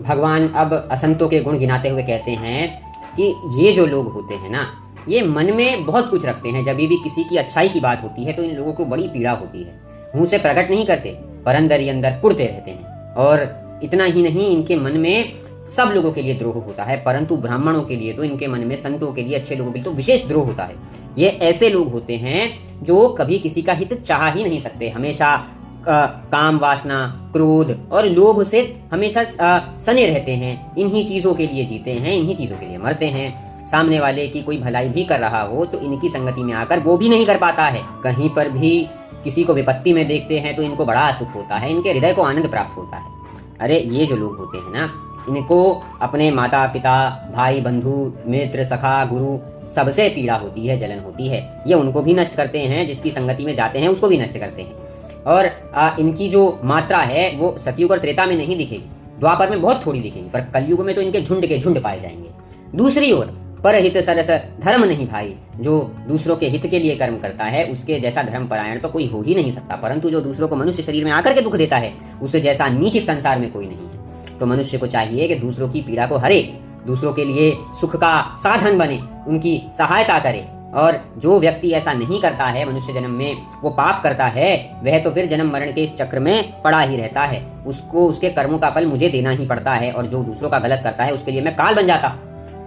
भगवान अब असंतों के गुण गिनाते हुए कहते हैं कि ये जो लोग होते हैं ना, ये मन में बहुत कुछ रखते हैं। जब भी किसी की अच्छाई की बात होती है तो इन लोगों को बड़ी पीड़ा होती है। मुंह से प्रकट नहीं करते पर अंदर ही अंदर कुढ़ते रहते हैं। और इतना ही नहीं, इनके मन में सब लोगों के लिए द्रोह होता है, परंतु ब्राह्मणों के लिए तो, इनके मन में संतों के लिए, अच्छे लोगों के लिए तो विशेष द्रोह होता है। ये ऐसे लोग होते हैं जो कभी किसी का हित चाह ही नहीं सकते। हमेशा काम वासना, क्रोध और लोभ से हमेशा सने रहते हैं। इन्हीं चीज़ों के लिए जीते हैं, इन्हीं चीज़ों के लिए मरते हैं। सामने वाले की कोई भलाई भी कर रहा हो तो इनकी संगति में आकर वो भी नहीं कर पाता है। कहीं पर भी किसी को विपत्ति में देखते हैं तो इनको बड़ा सुख होता है, इनके हृदय को आनंद प्राप्त होता है। अरे ये जो लोग होते हैं ना, इनको अपने माता पिता, भाई बंधु, मित्र, सखा, गुरु सबसे पीड़ा होती है, जलन होती है। ये उनको भी नष्ट करते हैं, जिसकी संगति में जाते हैं उसको भी नष्ट करते हैं। और इनकी जो मात्रा है वो सतयुग और त्रेता में नहीं दिखेगी, द्वापर में बहुत थोड़ी दिखेगी, पर कलयुग में तो इनके झुंड के झुंड पाए जाएंगे। दूसरी ओर परहित सरस धर्म नहीं भाई, जो दूसरों के हित के लिए कर्म करता है उसके जैसा धर्मपरायण तो कोई हो ही नहीं सकता। परंतु जो दूसरों को मनुष्य शरीर में आकर के दुख देता है, उससे जैसा नीच संसार में कोई नहीं है। तो मनुष्य को चाहिए कि दूसरों की पीड़ा को हरे, दूसरों के लिए सुख का साधन बने, उनकी सहायता करे। और जो व्यक्ति ऐसा नहीं करता है मनुष्य जन्म में, वो पाप करता है, वह तो फिर जन्म मरण के इस चक्र में पड़ा ही रहता है। उसको उसके कर्मों का फल मुझे देना ही पड़ता है। और जो दूसरों का गलत करता है उसके लिए मैं काल बन जाता।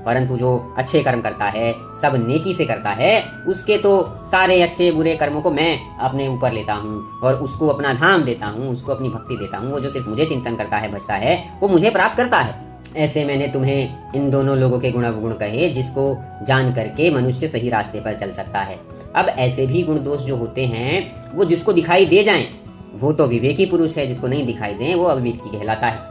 परंतु जो अच्छे कर्म करता है, सब नेकी से करता है, उसके तो सारे अच्छे बुरे कर्मों को मैं अपने ऊपर लेता हूँ और उसको अपना धाम देता हूँ, उसको अपनी भक्ति देता हूँ। वो जो सिर्फ मुझे चिंतन करता है, बचता है, वो मुझे प्राप्त करता है। ऐसे मैंने तुम्हें इन दोनों लोगों के गुण अवगुण कहे, जिसको जान करके मनुष्य सही रास्ते पर चल सकता है। अब ऐसे भी गुण दोष जो होते हैं वो जिसको दिखाई दे जाएं वो तो विवेकी पुरुष है, जिसको नहीं दिखाई दें वो अविवेकी कहलाता है।